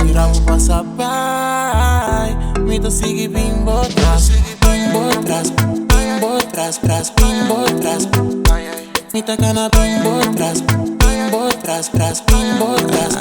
Mira, vou passar pai. Me to sigue bimbo tras, bimbo tras, bimbo tras, tras, bimbo tras. Me ta cana bimbo tras, bimbo tras, tras, bimbo tras.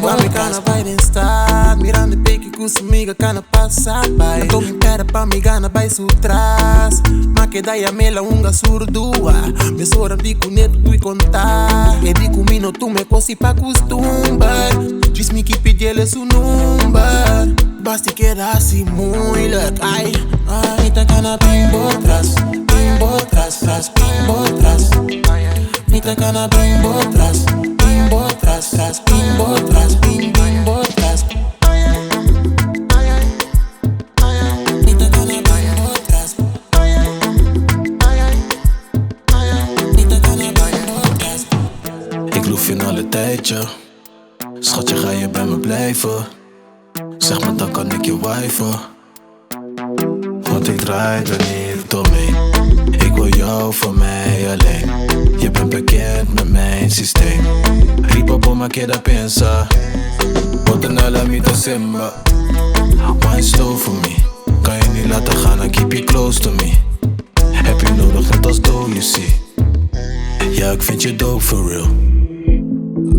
Mami cana vai den stad, mirando peque com sumiga cana passa pai. Tô me pera pra me gana vai sutras. Ma que daí a mela unga surdua. Me sora bico neto tu contar. E bico mino tu me cosi pa costumbar. Diz-me que pedi-lhe seu número. Basta que era assim moeilijk. Ai, ai, me ta cana bimbo tras, tras, bimbo tras. Me ta cana bimbo tras, tras, bimbo tras, bimbo tras. Me ta cana bimbo tras. Me ta cana bimbo tras. Ik loef je al een tijdje. Schatje, ga je bij me blijven? Zeg me, dan kan ik je wijven. Want ik draai er niet omheen. Ik wil jou voor mij alleen. Je bent bekend met mijn systeem. Ripa bomma queda pensa. Botanella mi te simba. Wine slow for me. Kan je niet laten gaan, dan keep you close to me. Heb je nodig net als dough, you see. Ja, ik vind je dope for real.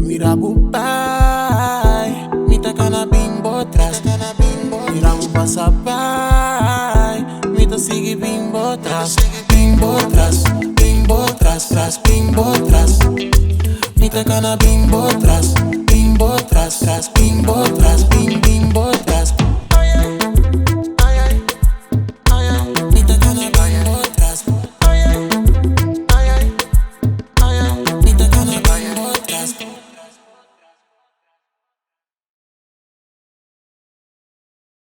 Mira pai, me ta cana bimbo tras. Mira passa pai, me to sigue bimbo tras. Bimbo tras, tras, bimbo tras. Me ta cana bimbo